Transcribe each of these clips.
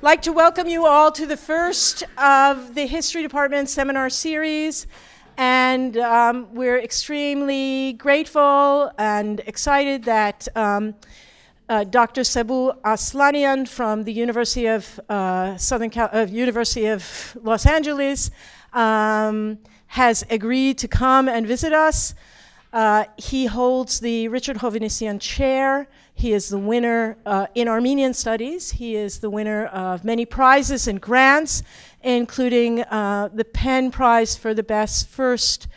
like to welcome you all to the first of the History Department seminar series. And we're extremely grateful and excited that Dr. Sebouh Aslanian from the University of University of Los Angeles has agreed to come and visit us. He holds the Richard Hovannisian Chair. He is the winner in Armenian Studies. He is the winner of many prizes and grants, including the Penn Prize for the best first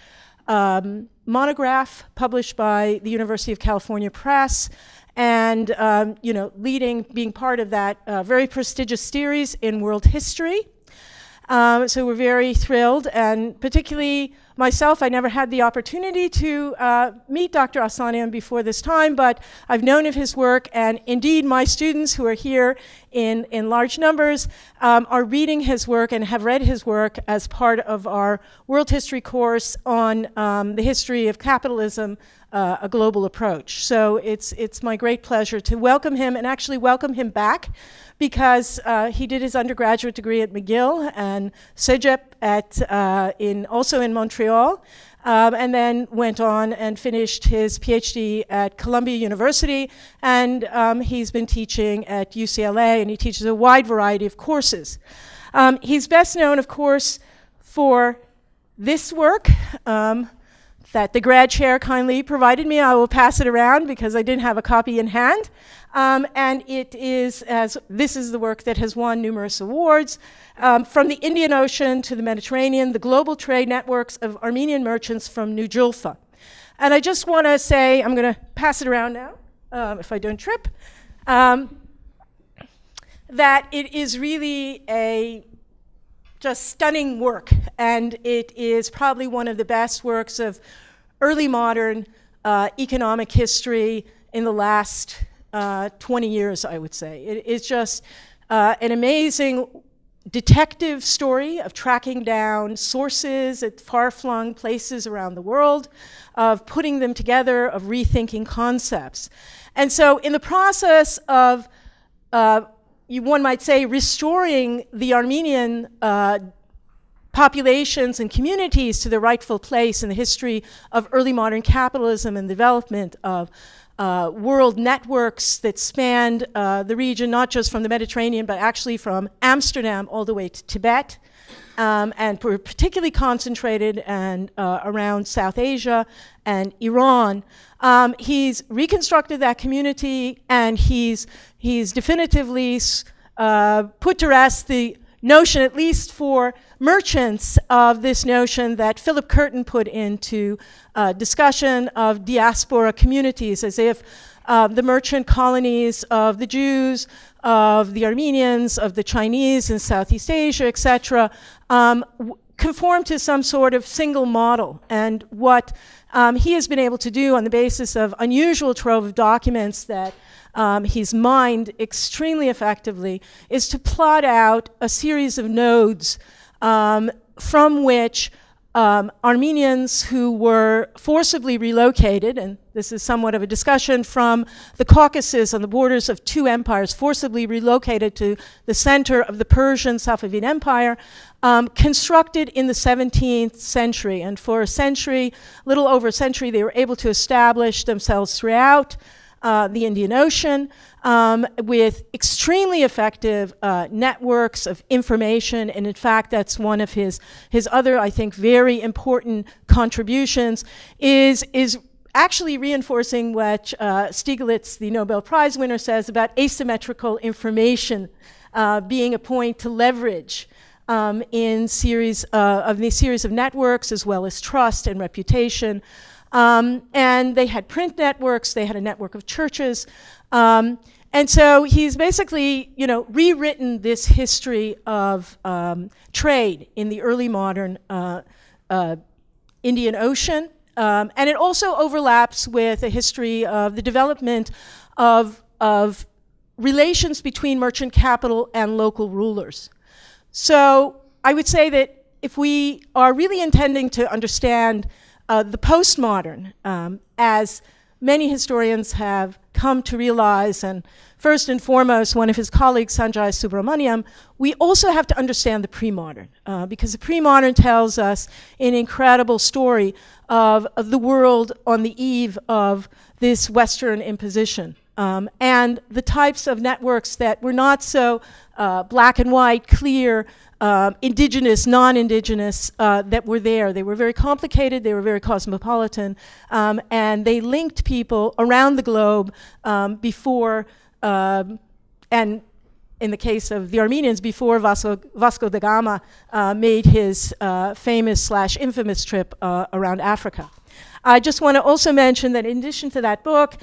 monograph published by the University of California Press, and being part of that very prestigious series in world history. So we're very thrilled, and particularly myself, I never had the opportunity to meet Dr. Aslanian before this time, but I've known of his work, and indeed my students who are here in large numbers are reading his work and have read his work as part of our world history course on the history of capitalism, a global approach. So it's my great pleasure to welcome him and actually welcome him back, because he did his undergraduate degree at McGill and Cégep also in Montreal, and then went on and finished his PhD at Columbia University, and he's been teaching at UCLA, and he teaches a wide variety of courses. He's best known, of course, for this work that the grad chair kindly provided me. I will pass it around because I didn't have a copy in hand. And this is the work that has won numerous awards. From the Indian Ocean to the Mediterranean, the global trade networks of Armenian merchants from New Julfa. And I just want to say, I'm going to pass it around now, if I don't trip, that it is really a just stunning work, and it is probably one of the best works of early modern economic history in the last 20 years, I would say. It's just an amazing detective story of tracking down sources at far-flung places around the world, of putting them together, of rethinking concepts. And so in the process of one might say, restoring the Armenian populations and communities to their rightful place in the history of early modern capitalism and development of world networks that spanned the region, not just from the Mediterranean, but actually from Amsterdam all the way to Tibet, and were particularly concentrated around South Asia and Iran. He's reconstructed that community, and he's definitively put to rest the notion, at least for merchants, of this notion that Philip Curtin put into discussion of diaspora communities, as if the merchant colonies of the Jews, of the Armenians, of the Chinese in Southeast Asia, etc., conform to some sort of single model. And what he has been able to do on the basis of unusual trove of documents that he's mined extremely effectively is to plot out a series of nodes from which Armenians who were forcibly relocated, and this is somewhat of a discussion, from the Caucasus on the borders of two empires, forcibly relocated to the center of the Persian Safavid Empire, constructed in the 17th century. And for a century, a little over a century, they were able to establish themselves throughout the Indian Ocean with extremely effective networks of information. And in fact, that's one of his other, I think, very important contributions, is actually reinforcing what Stiglitz, the Nobel Prize winner, says about asymmetrical information being a point to leverage in these series of networks, as well as trust and reputation. And they had print networks, they had a network of churches. And so he's basically, rewritten this history of trade in the early modern Indian Ocean. And it also overlaps with a history of the development of relations between merchant capital and local rulers. So I would say that if we are really intending to understand the postmodern as many historians have come to realize, and first and foremost, one of his colleagues, Sanjay Subramaniam, we also have to understand the pre-modern, because the pre-modern tells us an incredible story of the world on the eve of this Western imposition. And the types of networks that were not so black and white, clear, indigenous, non-indigenous, that were there. They were very complicated, they were very cosmopolitan, and they linked people around the globe before, and in the case of the Armenians, before Vasco da Gama made his famous/infamous trip around Africa. I just want to also mention that in addition to that book,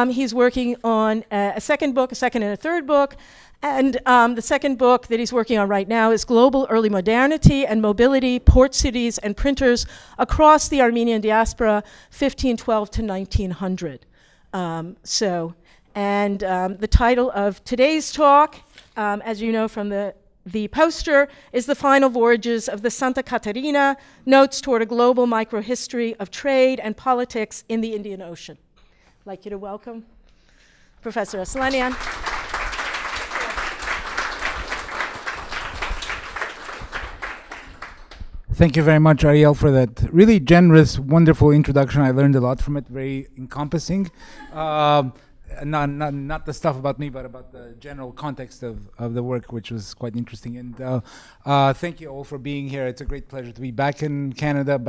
he's working on a second and a third book. And the second book that he's working on right now is Global Early Modernity and Mobility, Port Cities and Printers Across the Armenian Diaspora, 1512 to 1900. The title of today's talk, as you know from the poster, is The Final Voyages of the Santa Catharina, Notes Toward a Global Microhistory of Trade and Politics in the Indian Ocean. I'd like you to welcome Professor Aslanian. Thank you very much, Ariel, for that really generous, wonderful introduction. I learned a lot from it, very encompassing. Not the stuff about me, but about the general context of the work, which was quite interesting. And thank you all for being here. It's a great pleasure to be back in Canada,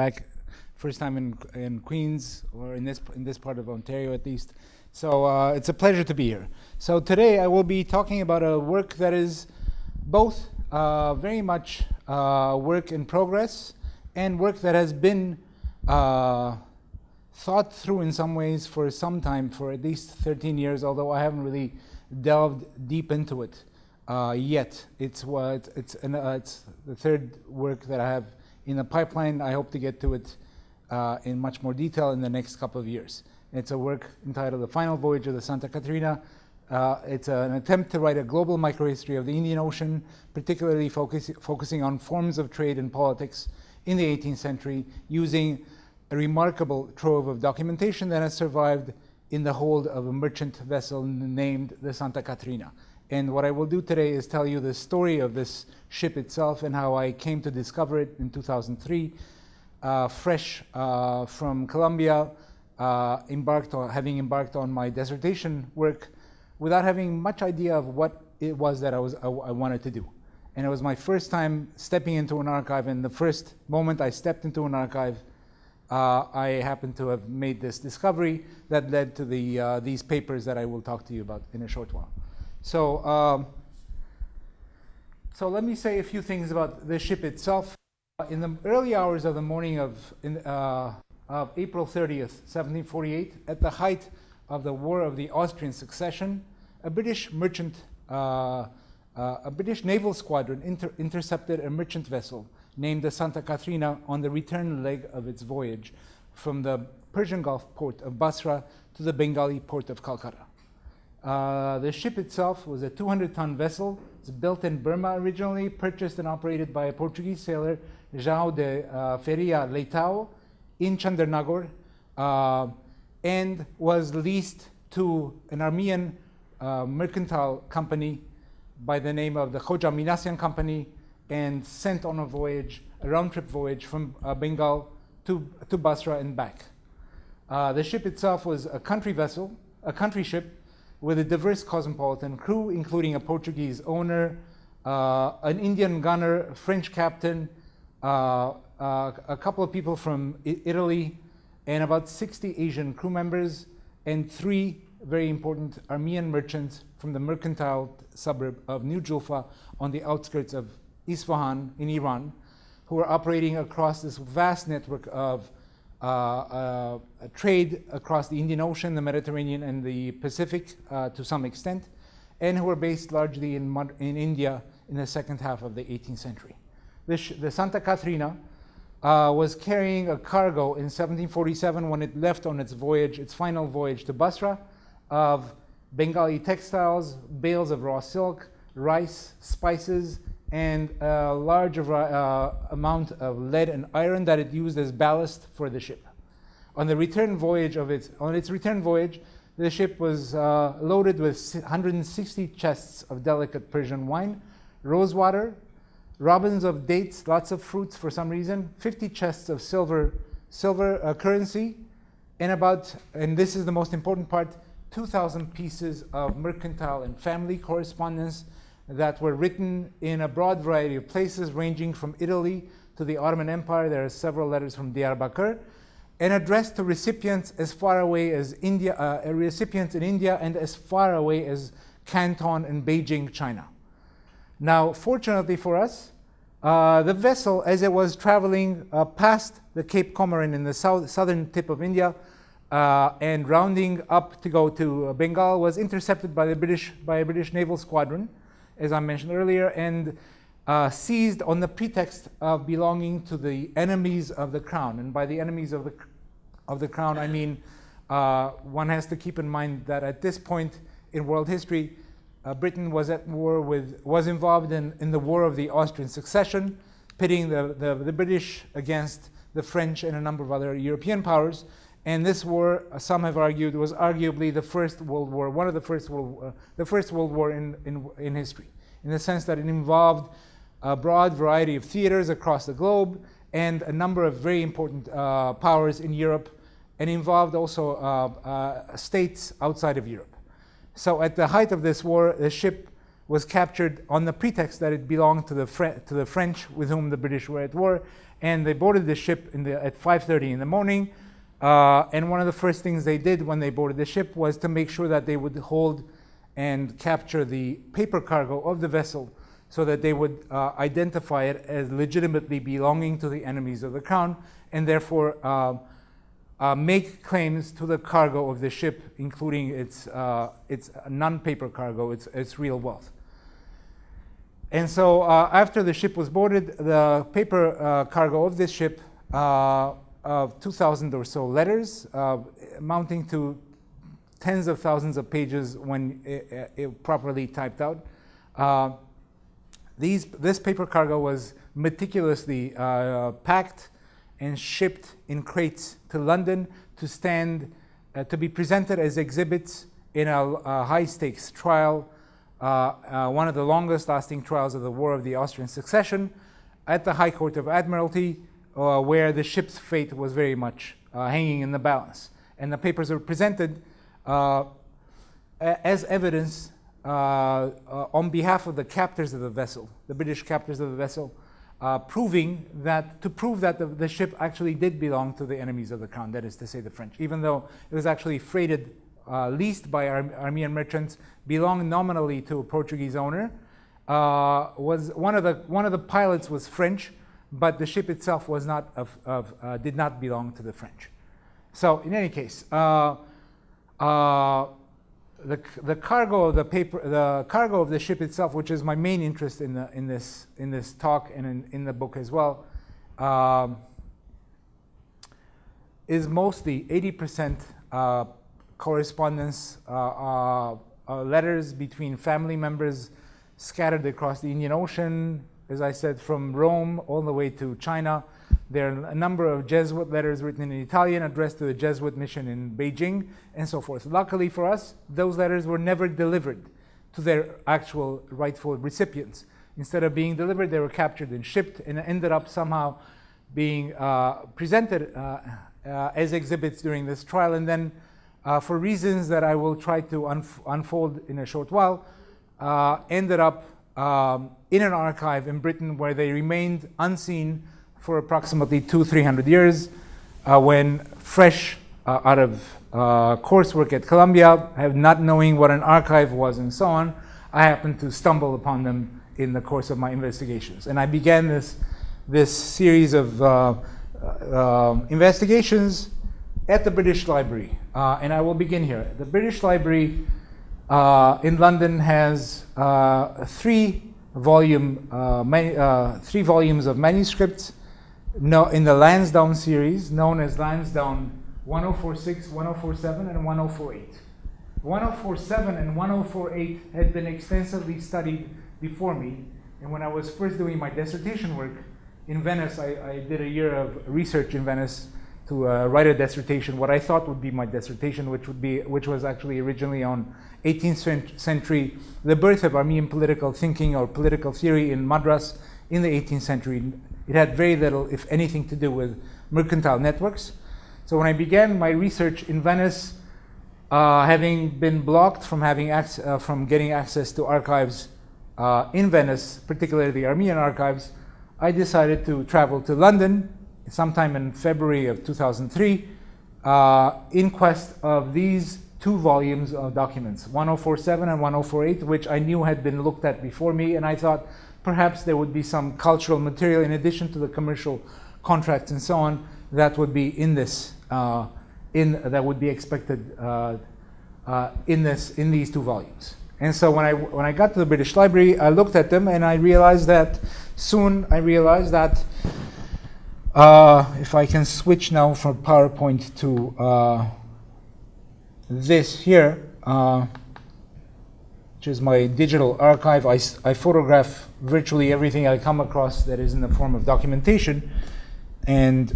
first time in Queens, or in this part of Ontario at least. So it's a pleasure to be here. So today I will be talking about a work that is both very much work in progress and work that has been thought through in some ways for some time, for at least 13 years, although I haven't really delved deep into it yet. It's the third work that I have in the pipeline. I hope to get to it in much more detail in the next couple of years. It's a work entitled The Final Voyage of the Santa Catharina. It's an attempt to write a global microhistory of the Indian Ocean, particularly focusing on forms of trade and politics in the 18th century, using a remarkable trove of documentation that has survived in the hold of a merchant vessel named the Santa Catharina. And what I will do today is tell you the story of this ship itself and how I came to discover it in 2003, fresh from Colombia, having embarked on my dissertation work without having much idea of what it was that I wanted to do. And it was my first time stepping into an archive, and the first moment I stepped into an archive, I happened to have made this discovery that led to these papers that I will talk to you about in a short while. So let me say a few things about the ship itself. In the early hours of the morning of April 30th, 1748, at the height of the War of the Austrian Succession, a British naval squadron intercepted a merchant vessel named the Santa Catharina on the return leg of its voyage from the Persian Gulf port of Basra to the Bengali port of Calcutta. The ship itself was a 200-ton vessel. It's built in Burma originally, purchased and operated by a Portuguese sailor, João de Feria Leitão, in Chandernagor, and was leased to an Armenian mercantile company by the name of the Hovannisian company, and sent on a voyage, a round-trip voyage from Bengal to Basra and back. The ship itself was a country ship with a diverse cosmopolitan crew, including a Portuguese owner, an Indian gunner, a French captain, a couple of people from Italy, and about 60 Asian crew members, and 3 very important Armenian merchants from the mercantile suburb of New Julfa on the outskirts of Isfahan in Iran, who were operating across this vast network of trade across the Indian Ocean, the Mediterranean, and the Pacific to some extent, and who were based largely in India in the second half of the 18th century. The Santa Catharina was carrying a cargo in 1747 when it left on its final voyage to Basra, of Bengali textiles, bales of raw silk, rice, spices, and a large amount of lead and iron that it used as ballast for the ship. On its return voyage, the ship was loaded with 160 chests of delicate Persian wine, rosewater, robins of dates, lots of fruits for some reason, 50 chests of silver currency, and this is the most important part, 2,000 pieces of mercantile and family correspondence that were written in a broad variety of places, ranging from Italy to the Ottoman Empire. There are several letters from Diyarbakir, and addressed to recipients as far away as India, recipients in India, and as far away as Canton and Beijing, China. Now, fortunately for us, the vessel, as it was traveling past the Cape Comorin in the southern tip of India, and rounding up to go to Bengal, was intercepted by a British naval squadron, as I mentioned earlier, and seized on the pretext of belonging to the enemies of the crown. And by the enemies of the crown, I mean one has to keep in mind that at this point in world history, Britain was at war was involved in the War of the Austrian Succession, pitting the British against the French and a number of other European powers. And this war, some have argued, was arguably the first World War, one of the first World War in history, in the sense that it involved a broad variety of theaters across the globe and a number of very important powers in Europe, and involved also states outside of Europe. So at the height of this war, the ship was captured on the pretext that it belonged to the French, with whom the British were at war, and they boarded the ship at 5:30 in the morning. And one of the first things they did when they boarded the ship was to make sure that they would hold and capture the paper cargo of the vessel, so that they would identify it as legitimately belonging to the enemies of the crown, and therefore make claims to the cargo of the ship, including its non-paper cargo, its real wealth. And so after the ship was boarded, the paper cargo of this ship, of 2,000 or so letters, amounting to tens of thousands of pages when it properly typed out. This paper cargo was meticulously packed and shipped in crates to London to be presented as exhibits in a high-stakes trial, one of the longest-lasting trials of the War of the Austrian Succession, at the High Court of Admiralty, where the ship's fate was very much hanging in the balance. And the papers were presented as evidence on behalf of the captors of the vessel, the British captors of the vessel, to prove that the ship actually did belong to the enemies of the crown, that is to say the French, even though it was actually freighted, leased by Armenian merchants, belonged nominally to a Portuguese owner. Was one of the pilots was French, but the ship itself was not did not belong to the French. So in any case, the cargo of the cargo of the ship itself, which is my main interest in this talk and in the book as well, is mostly 80% correspondence, letters between family members scattered across the Indian Ocean, as I said, from Rome all the way to China. There are a number of Jesuit letters written in Italian addressed to the Jesuit mission in Beijing, and so forth. Luckily for us, those letters were never delivered to their actual rightful recipients. Instead of being delivered, they were captured and shipped, and ended up somehow being presented as exhibits during this trial, and then for reasons that I will try to unfold in a short while, ended up in an archive in Britain, where they remained unseen for approximately 200-300 years, when fresh out of coursework at Columbia, not knowing what an archive was and so on, I happened to stumble upon them in the course of my investigations. And I began this series of investigations at the British Library. And I will begin here. The British Library in London has three volumes of manuscripts in the Lansdowne series, known as Lansdowne 1046, 1047, and 1048. 1047 and 1048 had been extensively studied before me, and when I was first doing my dissertation work in Venice, I did a year of research in Venice write a dissertation, what I thought would be my dissertation, which was actually originally on 18th century, the birth of Armenian political thinking or political theory in Madras in the 18th century. It had very little, if anything, to do with mercantile networks. So when I began my research in Venice, having been blocked from from getting access to archives in Venice, particularly the Armenian archives, I decided to travel to London sometime in February of 2003 in quest of these 2 volumes of documents, 1047 and 1048, which I knew had been looked at before me, and I thought perhaps there would be some cultural material in addition to the commercial contracts and so on that would be in this, that would be expected in these 2 volumes. And so when I got to the British Library, I looked at them and I realized that if I can switch now from PowerPoint to this here, which is my digital archive. I photograph virtually everything I come across that is in the form of documentation and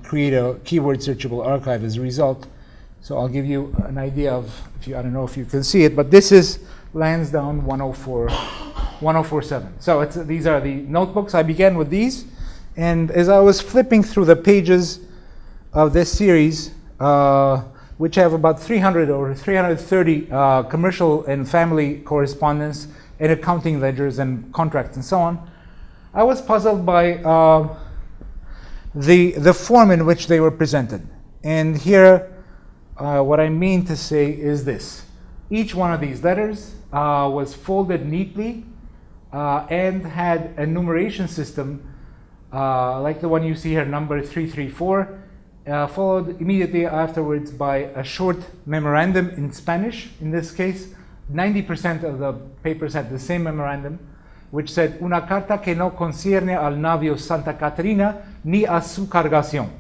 create a keyword searchable archive as a result. So I'll give you an idea of, I don't know if you can see it, but this is Lansdowne 1047. So these are the notebooks. I began with these. And as I was flipping through the pages of this series, which have about 300 or 330 commercial and family correspondence and accounting ledgers and contracts and so on, I was puzzled by the form in which they were presented. And here, what I mean to say is this. Each one of these letters was folded neatly and had a numeration system like the one you see here, number 334, followed immediately afterwards by a short memorandum in Spanish. In this case, 90% of the papers had the same memorandum, which said, una carta que no concierne al navío Santa Catharina ni a su cargación.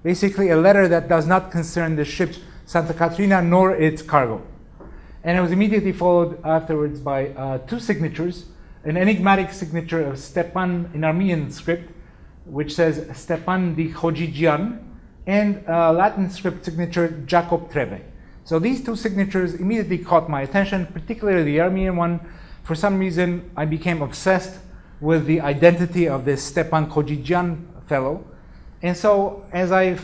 Basically, a letter that does not concern the ship Santa Catharina nor its cargo. And it was immediately followed afterwards by 2 signatures, an enigmatic signature of Stepan in Armenian script, which says Stepan di Hojigian, and Latin script signature Jacob Trebe. So these 2 signatures immediately caught my attention, particularly the Armenian one. For some reason, I became obsessed with the identity of this Stepan Hojigian fellow. And so as I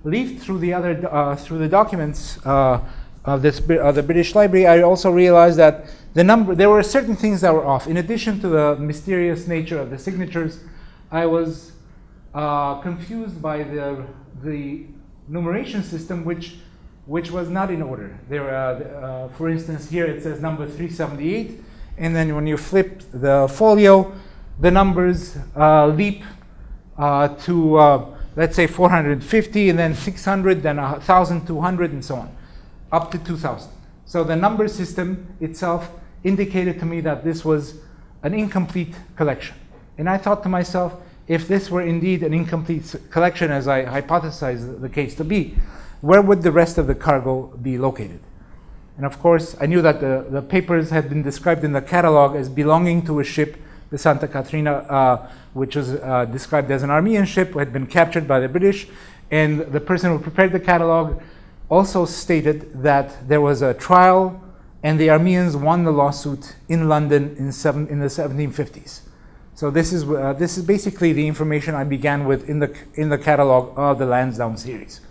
leafed through the documents of the British Library, I also realized that there were certain things that were off. In addition to the mysterious nature of the signatures, I was confused by the numeration system, which was not in order. There, for instance, here it says number 378, and then when you flip the folio, the numbers leap to let's say 450, and then 600, then 1,200, and so on, up to 2,000. So the number system itself indicated to me that this was an incomplete collection. And I thought to myself, if this were indeed an incomplete collection, as I hypothesized the case to be, where would the rest of the cargo be located? And of course, I knew that the papers had been described in the catalog as belonging to a ship, the Santa Catharina, which was described as an Armenian ship, had been captured by the British. And the person who prepared the catalog also stated that there was a trial and the Armenians won the lawsuit in London in the 1750s. So this is basically the information I began with in the catalog of the Lansdowne series.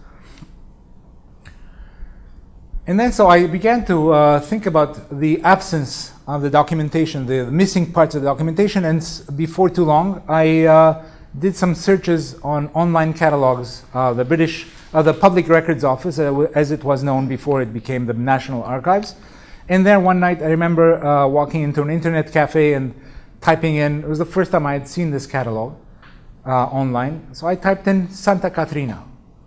And then so I began to think about the absence of the documentation, the missing parts of the documentation, and before too long I did some searches on online catalogs, the Public Records Office, as it was known before it became the National Archives. And there one night I remember walking into an internet cafe and typing in, it was the first time I had seen this catalog online, so I typed in Santa Catharina,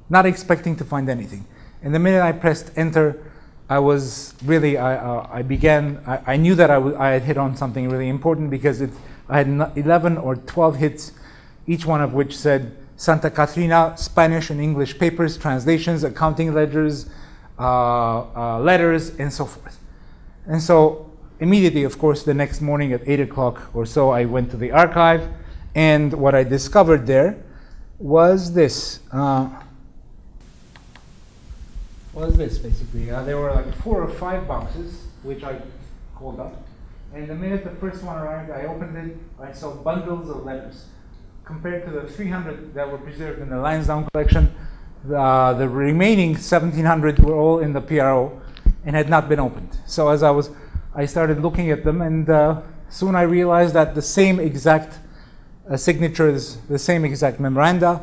not expecting to find anything. And the minute I pressed enter, I was really, I knew that I had hit on something really important, because I had 11 or 12 hits, each one of which said Santa Catharina, Spanish and English papers, translations, accounting ledgers, letters, and so forth. And so immediately, of course, the next morning at 8 o'clock or so, I went to the archive, and what I discovered there was this. was this, basically. There were like 4 or 5 boxes, which I called up. And the minute the first one arrived, I opened it, I saw bundles of letters. Compared to the 300 that were preserved in the Lansdowne collection, the remaining 1,700 were all in the PRO and had not been opened. So as I started looking at them, and soon I realized that the same exact signatures, the same exact memoranda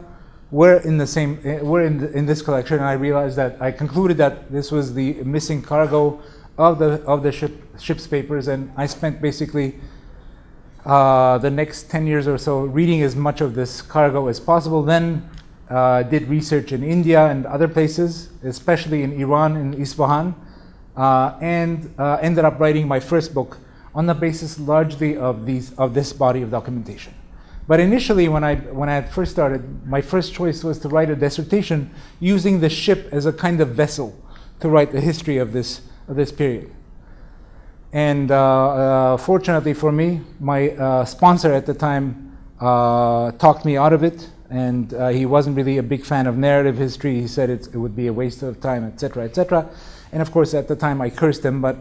were in the same in this collection. And I concluded that this was the missing cargo of the ship's papers, and I spent basically the next 10 years or so reading as much of this cargo as possible. Then did research in India and other places, especially in Iran, in Isfahan, and ended up writing my first book on the basis largely of this body of documentation. But initially, when I had first started, my first choice was to write a dissertation using the ship as a kind of vessel to write the history of this period. And fortunately for me, my sponsor at the time talked me out of it, and he wasn't really a big fan of narrative history. He said it would be a waste of time, etc., etc. And of course, at the time, I cursed him, but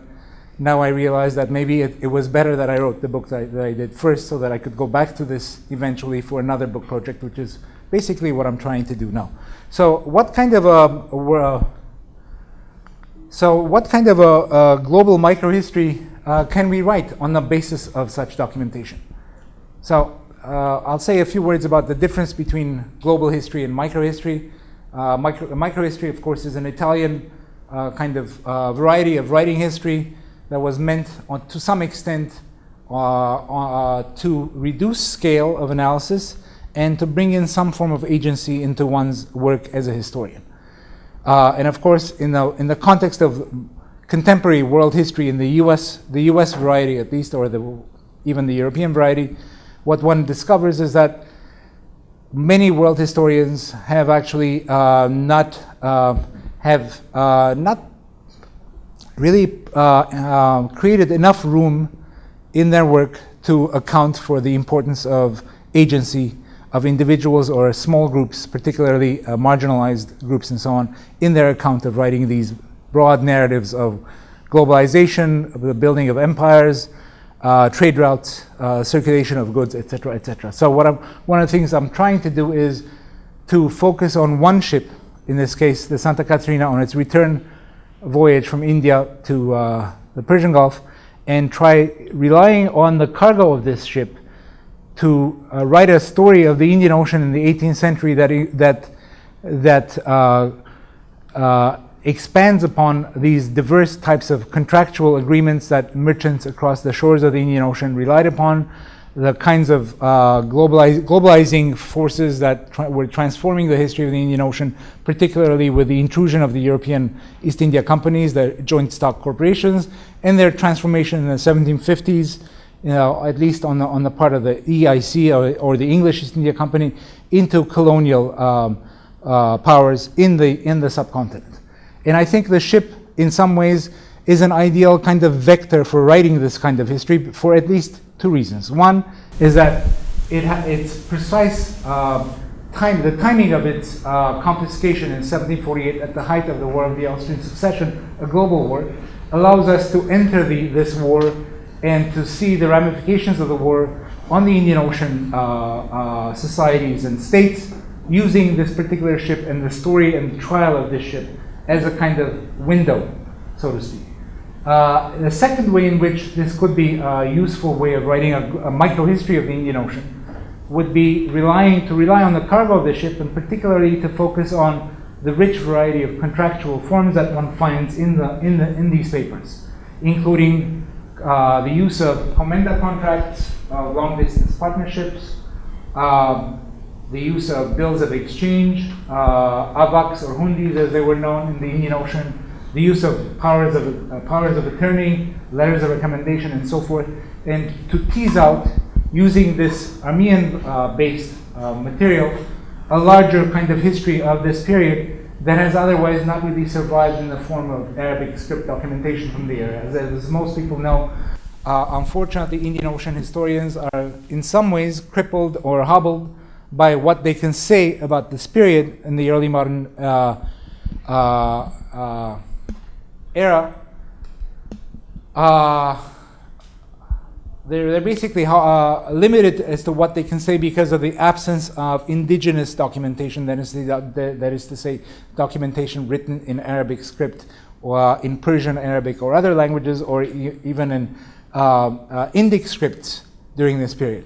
now I realize that maybe it was better that I wrote the book that I did first, so that I could go back to this eventually for another book project, which is basically what I'm trying to do now. So what kind of a global microhistory can we write on the basis of such documentation? So I'll say a few words about the difference between global history and microhistory. Microhistory, of course, is an Italian kind of variety of writing history that was meant to some extent to reduce scale of analysis and to bring in some form of agency into one's work as a historian. And of course, in the context of contemporary world history in the U.S. variety at least, or even the European variety, what one discovers is that many world historians have actually not really created enough room in their work to account for the importance of agency of individuals or small groups, particularly marginalized groups and so on, in their account of writing these broad narratives of globalization, of the building of empires, trade routes, circulation of goods, etc., etc. So one of the things I'm trying to do is to focus on one ship, in this case the Santa Catharina, on its return voyage from India to the Persian Gulf, and try relying on the cargo of this ship to write a story of the Indian Ocean in the 18th century that expands upon these diverse types of contractual agreements that merchants across the shores of the Indian Ocean relied upon, the kinds of globalizing forces that were transforming the history of the Indian Ocean, particularly with the intrusion of the European East India companies, the joint stock corporations, and their transformation in the 1750s, at least on the part of the EIC or the English East India Company, into colonial powers in the subcontinent. And I think the ship, in some ways, is an ideal kind of vector for writing this kind of history for at least 2 reasons. One is that its precise the timing of its confiscation in 1748 at the height of the War of the Austrian Succession, a global war, allows us to enter this war and to see the ramifications of the war on the Indian Ocean societies and states, using this particular ship and the story and the trial of this ship as a kind of window, so to speak. The second way in which this could be a useful way of writing a microhistory of the Indian Ocean would be rely on the cargo of the ship, and particularly to focus on the rich variety of contractual forms that one finds in these papers, including the use of commenda contracts, long-distance partnerships, the use of bills of exchange, avaks or hundis as they were known in the Indian Ocean, the use of powers of attorney, letters of recommendation, and so forth, and to tease out, using this Armenian-based material, a larger kind of history of this period that has otherwise not really survived in the form of Arabic script documentation from the era. As most people know, unfortunately, Indian Ocean historians are in some ways crippled or hobbled by what they can say about this period in the early modern era, they're basically limited as to what they can say because of the absence of indigenous documentation, that is to say, documentation written in Arabic script or in Persian Arabic or other languages, or even in Indic scripts during this period.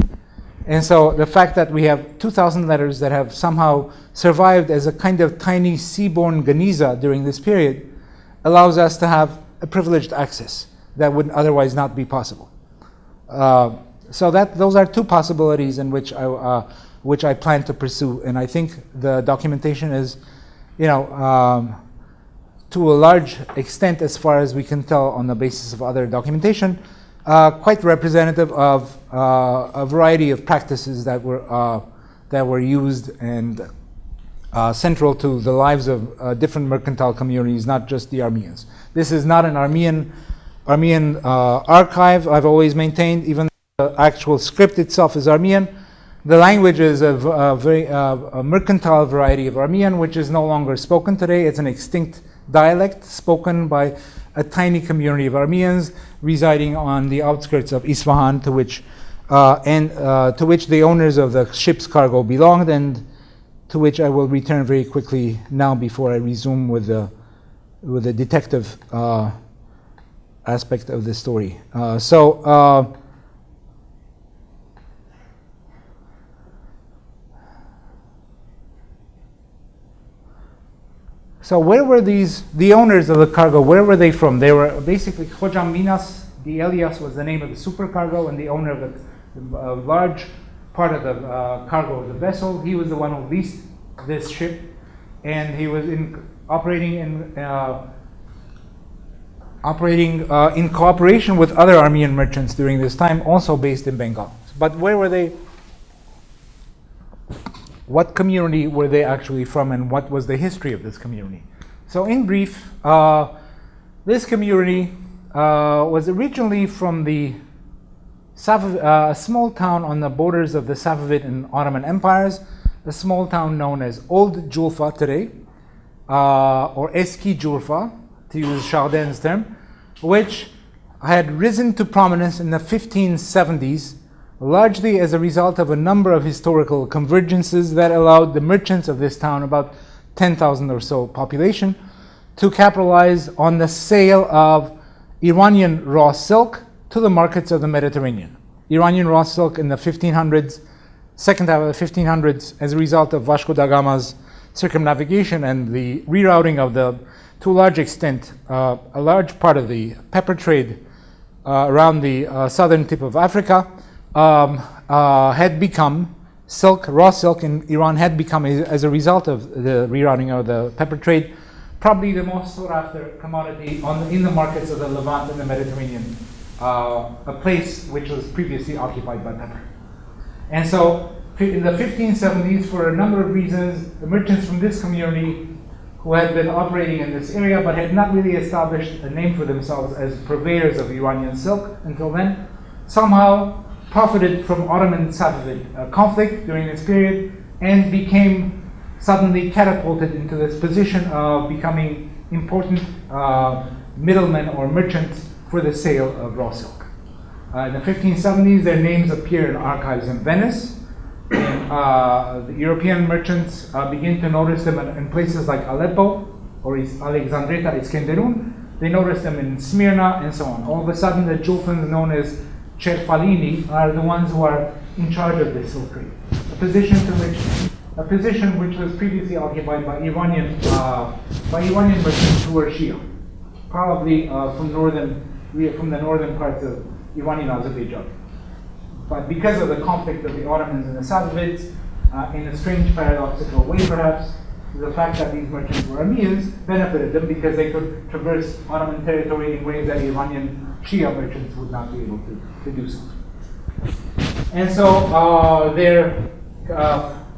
And so the fact that we have 2,000 letters that have somehow survived as a kind of tiny seaborne Geniza during this period allows us to have a privileged access that would otherwise not be possible. So those are two possibilities in which I plan to pursue, and I think the documentation is, to a large extent, as far as we can tell on the basis of other documentation, quite representative of a variety of practices that were used and central to the lives of different mercantile communities, not just the Armenians. This is not an Armenian archive. I've always maintained, even the actual script itself is Armenian. The language is a mercantile variety of Armenian, which is no longer spoken today. It's an extinct dialect spoken by a tiny community of Armenians residing on the outskirts of Isfahan, to which the owners of the ship's cargo belonged, and to which I will return very quickly now before I resume with the detective aspect of the story. So where were the owners of the cargo, where were they from? They were basically Khojam Minas, the Elias was the name of the supercargo, and the owner of the large part of the cargo of the vessel. He was the one who leased this ship, and he was operating in cooperation with other Armenian merchants during this time, also based in Bengal. But where were they? What community were they actually from, and what was the history of this community? So in brief, this community was originally from a small town on the borders of the Safavid and Ottoman empires, a small town known as Old Julfa today, or Eski Julfa, to use Chardin's term, which had risen to prominence in the 1570s, largely as a result of a number of historical convergences that allowed the merchants of this town, about 10,000 or so population, to capitalize on the sale of Iranian raw silk to the markets of the Mediterranean. Iranian raw silk in the 1500s, second half of the 1500s, as a result of Vasco da Gama's circumnavigation and the rerouting of to a large extent, a large part of the pepper trade around the southern tip of Africa, had become raw silk in Iran had become, as a result of the rerouting of the pepper trade, probably the most sought after commodity in the markets of the Levant and the Mediterranean, a place which was previously occupied by pepper. And so in the 1570s, for a number of reasons, the merchants from this community who had been operating in this area but had not really established a name for themselves as purveyors of Iranian silk until then, somehow profited from Ottoman-Safavid conflict during this period and became suddenly catapulted into this position of becoming important middlemen or merchants for the sale of raw silk. In the 1570s, their names appear in archives in Venice. The European merchants begin to notice them in places like Aleppo or Alexandretta Iskenderun. They notice them in Smyrna and so on. All of a sudden, the Julfans, known as Cerfalini, are the ones who are in charge of this silk trade. A position which was previously occupied by Iranian merchants who were Shia, probably from the northern parts of Iranian Azerbaijan. But because of the conflict of the Ottomans and the Safavids, in a strange paradoxical way perhaps, the fact that these merchants were Armenians benefited them because they could traverse Ottoman territory in ways that Iranian Shia merchants would not be able to do so. And so their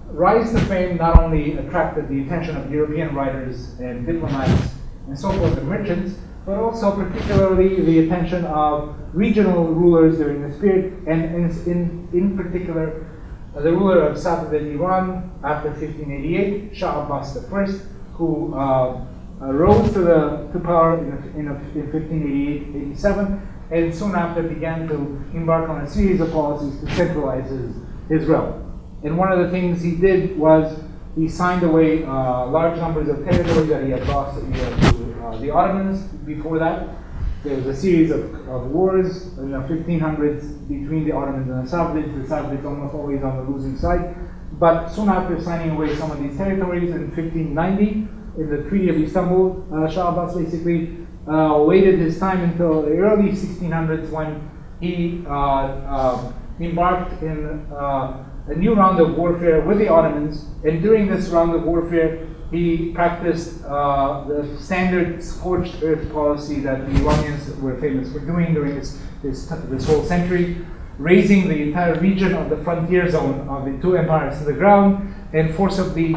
rise to fame not only attracted the attention of European writers and diplomats and so forth, and merchants, but also particularly the attention of regional rulers during this period, and in particular the ruler of Safavid Iran after 1588, Shah Abbas I, who rose to power in 1588-87, and soon after began to embark on a series of policies to centralize his realm. And one of the things he did was he signed away large numbers of territory that he had lost to the Ottomans. Before that, there was a series of wars in the 1500s between the Ottomans and the Safavids. The Safavids almost always on the losing side. But soon after signing away some of these territories in 1590, in the Treaty of Istanbul, Shah Abbas basically waited his time until the early 1600s when he embarked in a new round of warfare with the Ottomans. And during this round of warfare, he practiced the standard scorched earth policy that the Iranians were famous for doing during this whole century, razing the entire region of the frontier zone of the two empires to the ground and forcibly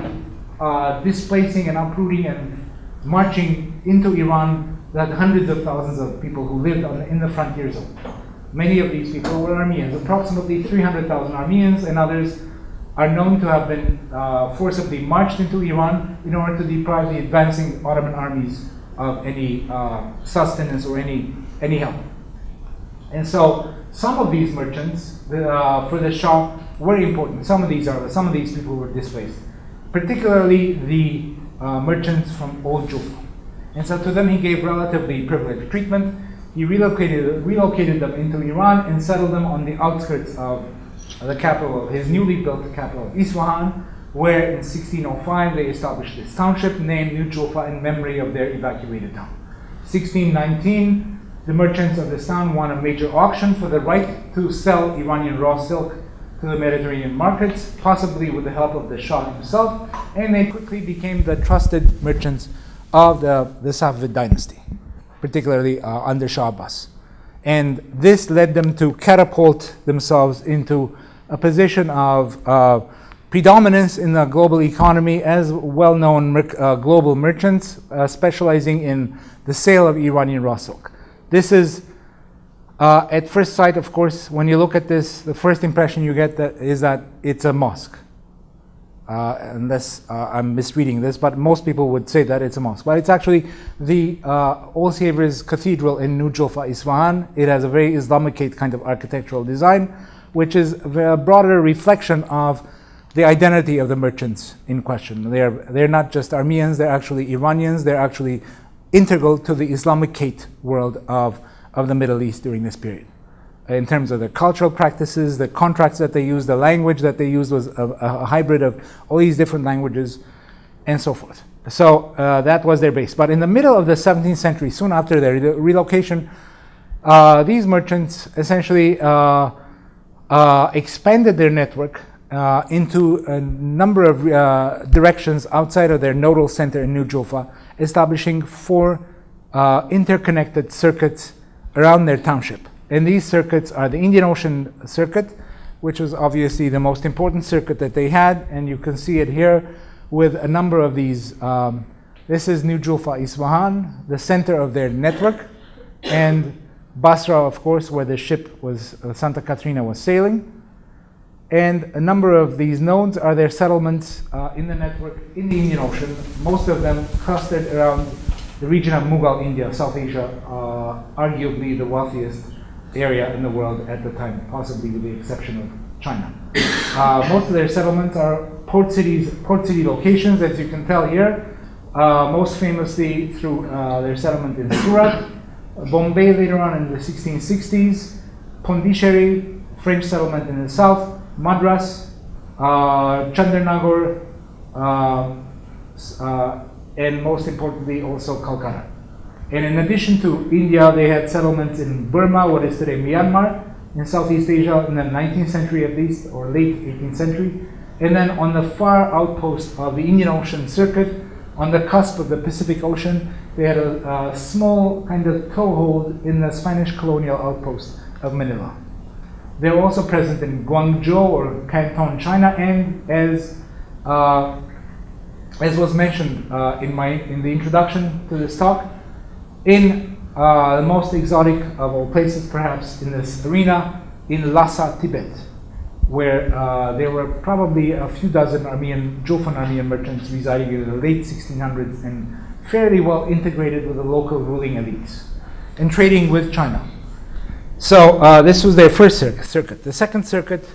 displacing and uprooting and marching into Iran that hundreds of thousands of people who lived in the frontier zone. Many of these people were Armenians. Approximately 300,000 Armenians and others are known to have been forcibly marched into Iran in order to deprive the advancing Ottoman armies of any sustenance or any help. And so some of these merchants for the Shah were important. Some of these people were displaced, particularly the merchants from Old Juffa. And so to them he gave relatively privileged treatment. He relocated them into Iran and settled them on the outskirts of the capital, his newly built capital, Isfahan, where in 1605 they established this township named New Juffa in memory of their evacuated town. 1619, the merchants of this town won a major auction for the right to sell Iranian raw silk to the Mediterranean markets, possibly with the help of the Shah himself, and they quickly became the trusted merchants of the Safavid dynasty, particularly under Shah Abbas. And this led them to catapult themselves into a position of predominance in the global economy as well-known global merchants specializing in the sale of Iranian raw silk. This is, at first sight, of course, when you look at this, the first impression you get is that it's a mosque. Unless I'm misreading this, but most people would say that it's a mosque. But it's actually the All Saviors Cathedral in New Juffa, Isfahan. It has a very Islamicate kind of architectural design, which is a broader reflection of the identity of the merchants in question. They're not just Armenians, they're actually Iranians, they're actually integral to the Islamicate world of the Middle East during this period. In terms of the cultural practices, the contracts that they used, the language that they used was a hybrid of all these different languages and so forth. So that was their base. But in the middle of the 17th century, soon after their relocation, these merchants essentially expanded their network into a number of directions outside of their nodal center in New Juffa, establishing 4 interconnected circuits around their township. And these circuits are the Indian Ocean circuit, which was obviously the most important circuit that they had, and you can see it here with a number of these. This is New Juffa, Isfahan, the center of their network, and Basra, of course, where the ship was, Santa Catharina was sailing. And a number of these nodes are their settlements in the network in the Indian Ocean, most of them clustered around the region of Mughal India, South Asia, arguably the wealthiest area in the world at the time, possibly with the exception of China. Most of their settlements are port city locations, as you can tell here, most famously through their settlement in Surat, Bombay later on in the 1660s, Pondicherry, French settlement in the south, Madras, Chandernagore, and most importantly also Calcutta. And in addition to India, they had settlements in Burma, what is today Myanmar, in Southeast Asia in the 19th century at least, or late 18th century. And then on the far outpost of the Indian Ocean circuit, on the cusp of the Pacific Ocean, they had a small kind of toehold in the Spanish colonial outpost of Manila. They were also present in Guangzhou or Canton, China, and as was mentioned in the introduction to this talk, in the most exotic of all places, perhaps in this arena, in Lhasa, Tibet, where there were probably a few dozen Juffan Armenian merchants residing in the late 1600s and fairly well integrated with the local ruling elites and trading with China. So this was their first circuit. The second circuit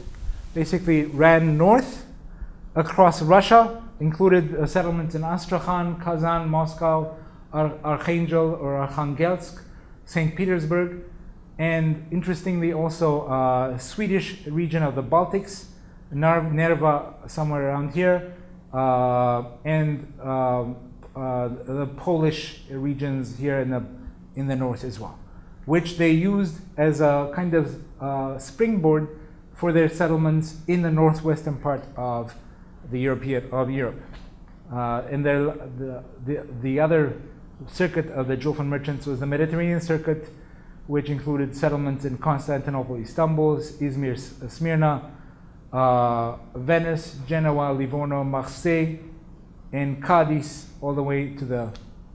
basically ran north across Russia, included settlements in Astrakhan, Kazan, Moscow, Archangel or Arkhangelsk, St. Petersburg, and interestingly also Swedish region of the Baltics, Nerva somewhere around here, and the Polish regions here in the north as well, which they used as a kind of springboard for their settlements in the northwestern part of Europe. And the other circuit of the Julfan merchants was the Mediterranean circuit, which included settlements in Constantinople, Istanbul, Izmir, Smyrna, Venice, Genoa, Livorno, Marseille, and Cadiz, all the way to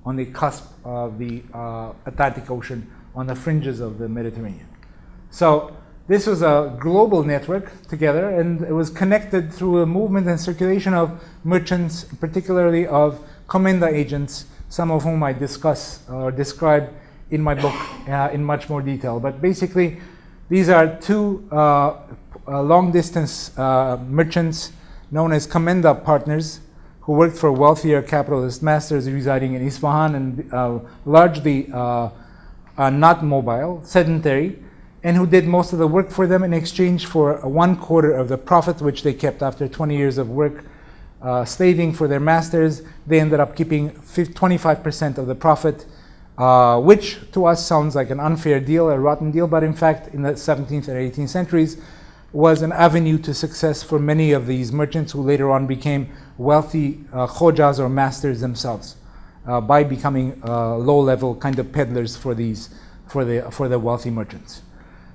on the cusp of the Atlantic Ocean, on the fringes of the Mediterranean. So this was a global network together, and it was connected through a movement and circulation of merchants, particularly of comenda agents, some of whom I discuss or describe in my book in much more detail. But basically, these are two long-distance merchants known as comenda partners who worked for wealthier capitalist masters residing in Isfahan and largely not mobile, sedentary, and who did most of the work for them in exchange for 1/4 of the profit, which they kept after 20 years of work slaving for their masters. They ended up keeping 25% of the profit, which to us sounds like an unfair deal, a rotten deal, but in fact in the 17th and 18th centuries was an avenue to success for many of these merchants who later on became wealthy khojas or masters themselves by becoming low-level kind of peddlers for the wealthy merchants.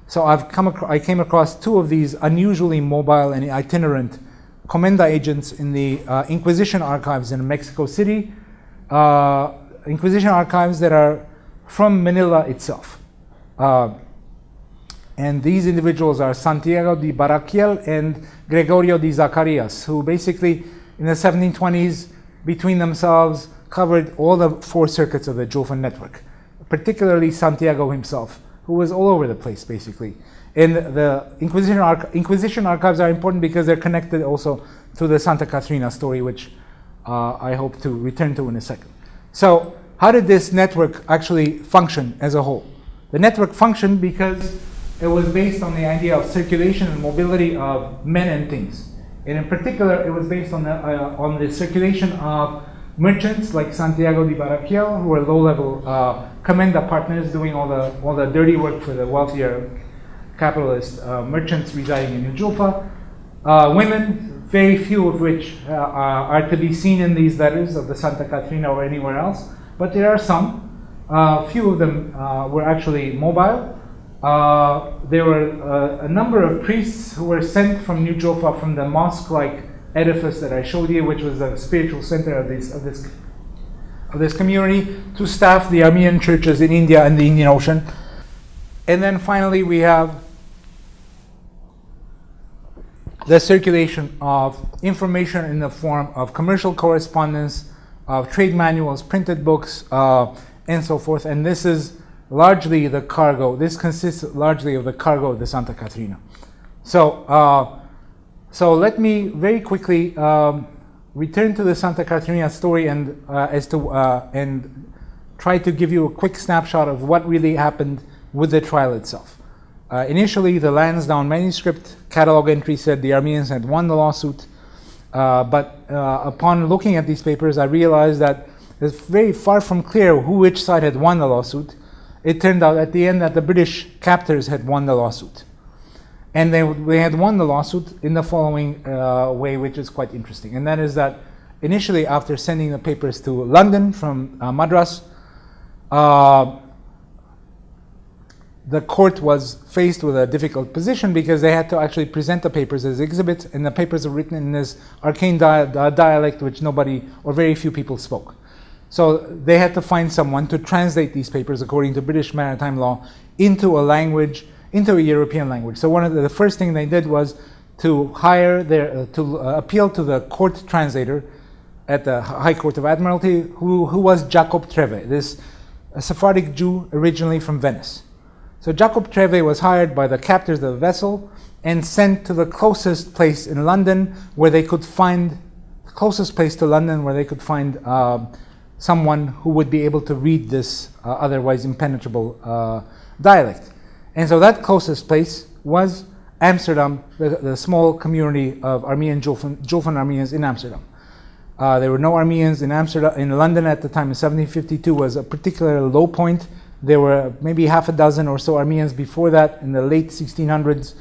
So I came across two of these unusually mobile and itinerant comenda agents in the Inquisition archives in Mexico City, Inquisition archives that are from Manila itself. And these individuals are Santiago de Baraquiel and Gregorio de Zacarias, who basically in the 1720s between themselves covered all the 4 circuits of the Julfan network, particularly Santiago himself, who was all over the place basically. And the Inquisition archives are important because they're connected also to the Santa Catharina story, which I hope to return to in a second. So how did this network actually function as a whole? The network functioned because it was based on the idea of circulation and mobility of men and things. And in particular, it was based on the circulation of merchants like Santiago de Baraquiel, who were low-level comenda partners doing all the dirty work for the wealthier capitalist merchants residing in New Julfa. Women, very few of which are to be seen in these letters of the Santa Catharina or anywhere else, but there are some. Few of them were actually mobile. There were a number of priests who were sent from New Julfa, from the mosque-like edifice that I showed you, which was the spiritual center of this community, to staff the Armenian churches in India and the Indian Ocean. And then finally we have the circulation of information in the form of commercial correspondence, of trade manuals, printed books, and so forth. And this is largely the cargo. This consists largely of the cargo of the Santa Catharina. So let me very quickly return to the Santa Catharina story and try to give you a quick snapshot of what really happened with the trial itself. Initially, the Lansdowne manuscript catalog entry said the Armenians had won the lawsuit, but upon looking at these papers, I realized that it's very far from clear which side had won the lawsuit. It turned out at the end that the British captors had won the lawsuit. And they had won the lawsuit in the following way, which is quite interesting. And that is that initially, after sending the papers to London from Madras, the court was faced with a difficult position because they had to actually present the papers as exhibits, and the papers are written in this arcane dialect which nobody or very few people spoke. So they had to find someone to translate these papers according to British maritime law into a language, into a European language. So one of the first thing they did was to hire to appeal to the court translator at the High Court of Admiralty, who was Jacob Treve, a Sephardic Jew originally from Venice. So Jacob Treve was hired by the captors of the vessel and sent to the closest place in London where they could find someone who would be able to read this otherwise impenetrable dialect. And so that closest place was Amsterdam, the small community of Armenian Julfan Armenians in Amsterdam. There were no Armenians in London at the time. In 1752 was a particular low point. There were maybe half a dozen or so Armenians before that in the late 1600s.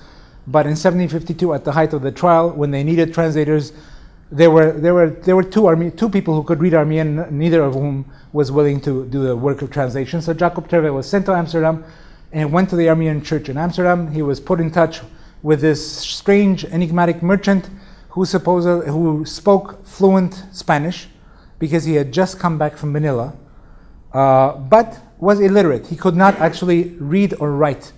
But in 1752, at the height of the trial, when they needed translators, there were two people who could read Armenian, neither of whom was willing to do the work of translation. So Jacob Treve was sent to Amsterdam and went to the Armenian church in Amsterdam. He was put in touch with this strange, enigmatic merchant who spoke fluent Spanish because he had just come back from Manila, but was illiterate. He could not actually read or write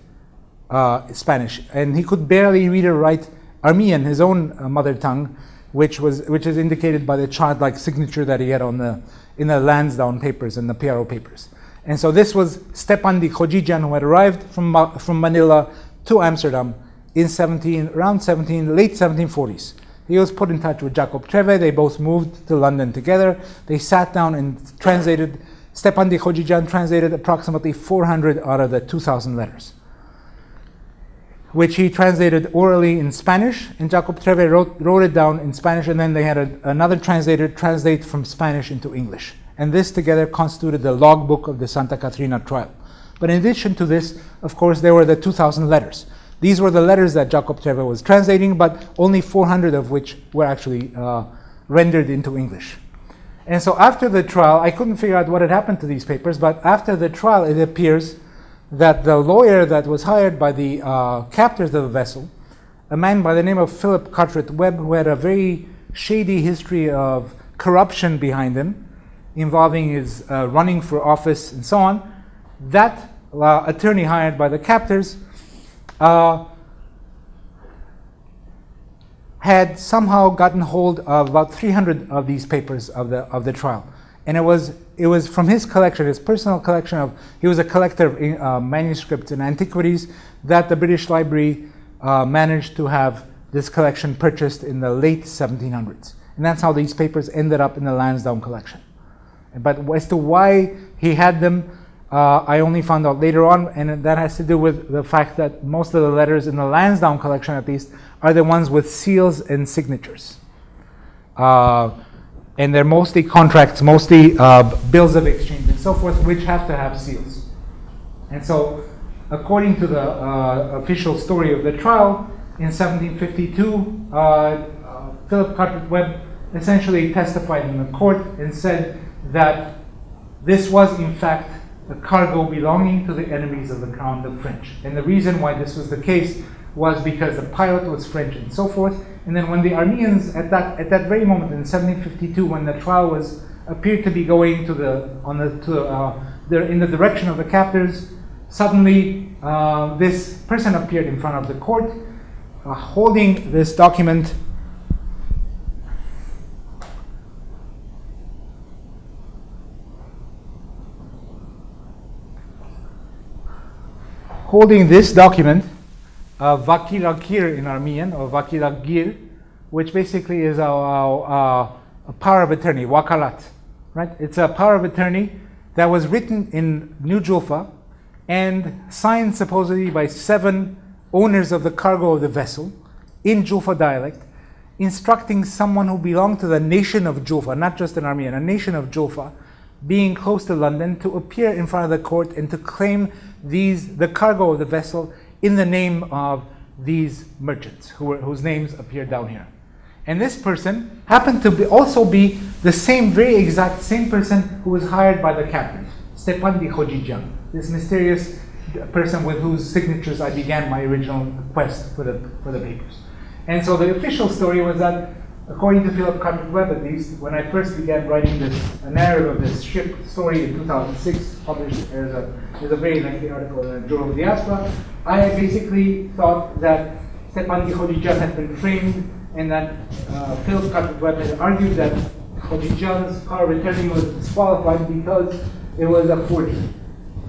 Spanish, and he could barely read or write Armenian, his own mother tongue, which is indicated by the childlike signature that he had in the Lansdowne papers and the PRO papers. And so this was Stepan Dikhojijan, who had arrived from Manila to Amsterdam in late 1740s. He was put in touch with Jacob Treve. They both moved to London together. They sat down and translated. Stepan Dikhojijan translated approximately 400 out of the 2,000 letters, which he translated orally in Spanish, and Jacob Treve wrote it down in Spanish, and then they had another translator translate from Spanish into English. And this together constituted the logbook of the Santa Catharina trial. But in addition to this, of course, there were the 2,000 letters. These were the letters that Jacob Treve was translating, but only 400 of which were actually rendered into English. And so after the trial, I couldn't figure out what had happened to these papers, but after the trial, it appears that the lawyer that was hired by the captors of the vessel, a man by the name of Philip Carteret Webb, who had a very shady history of corruption behind him, involving his running for office and so on, that attorney hired by the captors had somehow gotten hold of about 300 of these papers of the trial. And it was from his collection, his personal collection he was a collector of manuscripts and antiquities, that the British Library managed to have this collection purchased in the late 1700s. And that's how these papers ended up in the Lansdowne collection. But as to why he had them, I only found out later on, and that has to do with the fact that most of the letters in the Lansdowne collection, at least, are the ones with seals and signatures. And they're mostly contracts, mostly bills of exchange and so forth, which have to have seals. And so, according to the official story of the trial, in 1752, Philip Carteret Webb essentially testified in the court and said that this was in fact a cargo belonging to the enemies of the Crown, the French. And the reason why this was the case was because the pilot was French and so forth. And then when the Armenians, at that very moment in 1752, when the trial appeared to be going in the direction of the captors, suddenly this person appeared in front of the court, holding this document. Holding this document, Vakilagir in Armenian, or Vakilagir, which basically is a power of attorney, wakalat, right? It's a power of attorney that was written in New Julfa and signed supposedly by 7 owners of the cargo of the vessel in Julfa dialect, instructing someone who belonged to the nation of Julfa, not just an Armenian, a nation of Julfa, being close to London, to appear in front of the court and to claim the cargo of the vessel in the name of these merchants whose names appear down here. And this person happened to also be the very exact same person who was hired by the captain, Stepan Dikhojijan, this mysterious person with whose signatures I began my original quest for the papers. And so the official story was that, according to Philip Carteret Webb at least, when I first began writing a narrative of this ship story in 2006, published as a very lengthy article in the Journal of Diaspora, I basically thought that Stepan Dikhojijan had been framed and that Philip Carteret Webb had argued that Khojijan's power of attorney was disqualified because it was a forgery.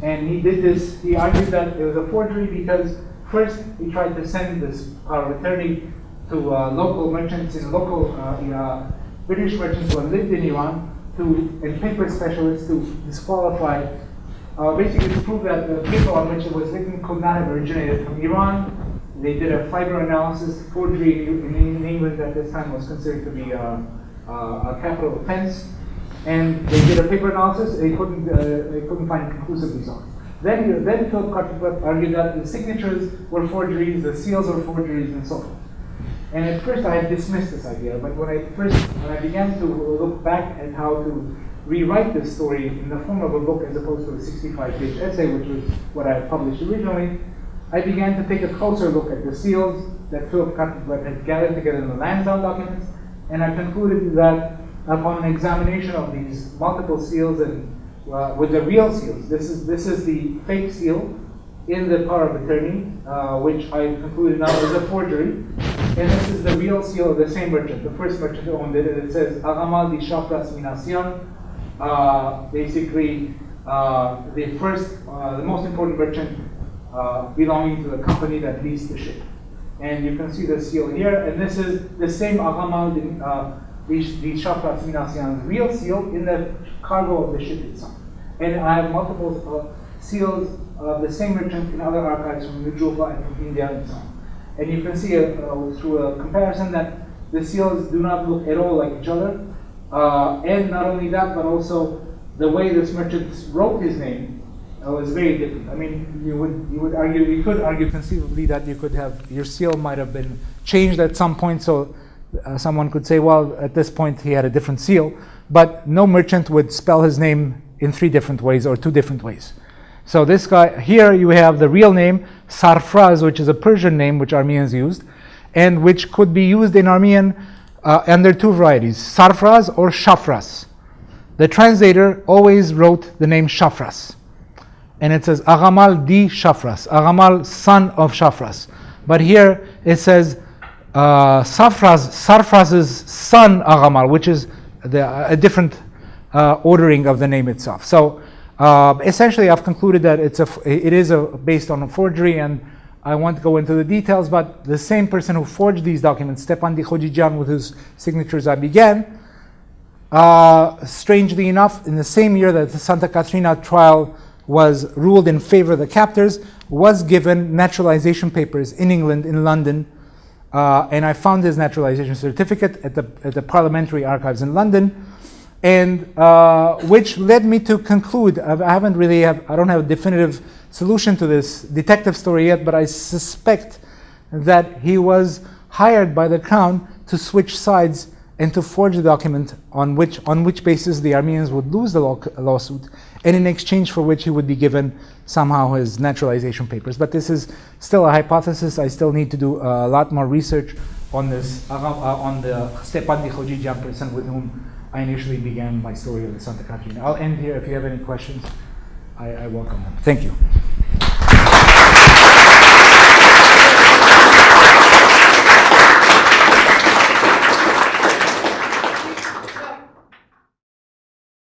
And he did this, he argued that it was a forgery because first he tried to send this power of attorney to local merchants and local British merchants who had lived in Iran and paper specialists to disqualify, basically to prove that the paper on which it was written could not have originated from Iran. They did a fiber analysis. Forgery in England at this time was considered to be a capital offense. And they did a paper analysis. They couldn't find conclusive results. Then Philip Carter argued that the signatures were forgeries, the seals were forgeries, and so forth. And at first I had dismissed this idea, but when I began to look back at how to rewrite this story in the form of a book as opposed to a 65-page essay, which was what I had published originally, I began to take a closer look at the seals that Philip Carter had gathered together in the Lansdowne documents, and I concluded that upon an examination of these multiple seals and with the real seals, this is the fake seal in the power of attorney, which I concluded now is a forgery, and this is the real seal of the same merchant, the first merchant who owned it, and it says Agamal di Shafras Minasion, basically the most important merchant belonging to the company that leased the ship. And you can see the seal here, and this is the same Agamal di Shafras Minasion's real seal in the cargo of the ship itself. And I have multiple seals of the same merchant in other archives from Mijufa and from India and so on. And you can see through a comparison that the seals do not look at all like each other. And not only that, but also the way this merchant wrote his name was very different. I mean, you could argue conceivably that you could have, your seal might have been changed at some point, so someone could say, well, at this point he had a different seal, but no merchant would spell his name in 3 different ways or 2 different ways. So this guy, here you have the real name, Sarfraz, which is a Persian name which Armenians used, and which could be used in Armenian under 2 varieties, Sarfraz or Shafras. The translator always wrote the name Shafras. And it says Agamal di Shafras, Agamal son of Shafras. But here it says Sarfraz's son Agamal, which is a different ordering of the name itself. So essentially I've concluded that it is based on a forgery, and I won't go into the details, but the same person who forged these documents, Stepan di Khojijan, with whose signatures I began, strangely enough, in the same year that the Santa Catharina trial was ruled in favor of the captors, was given naturalization papers in England, in London, and I found his naturalization certificate at the Parliamentary Archives in London, and which led me to conclude, I don't have a definitive solution to this detective story yet, but I suspect that he was hired by the crown to switch sides and to forge a document on which basis the Armenians would lose the lawsuit, and in exchange for which he would be given somehow his naturalization papers. But this is still a hypothesis. I still need to do a lot more research on this, on the Stepan di Khojijan person with whom I initially began my story of the Santa Catharina. I'll end here. If you have any questions, I welcome them. Thank you.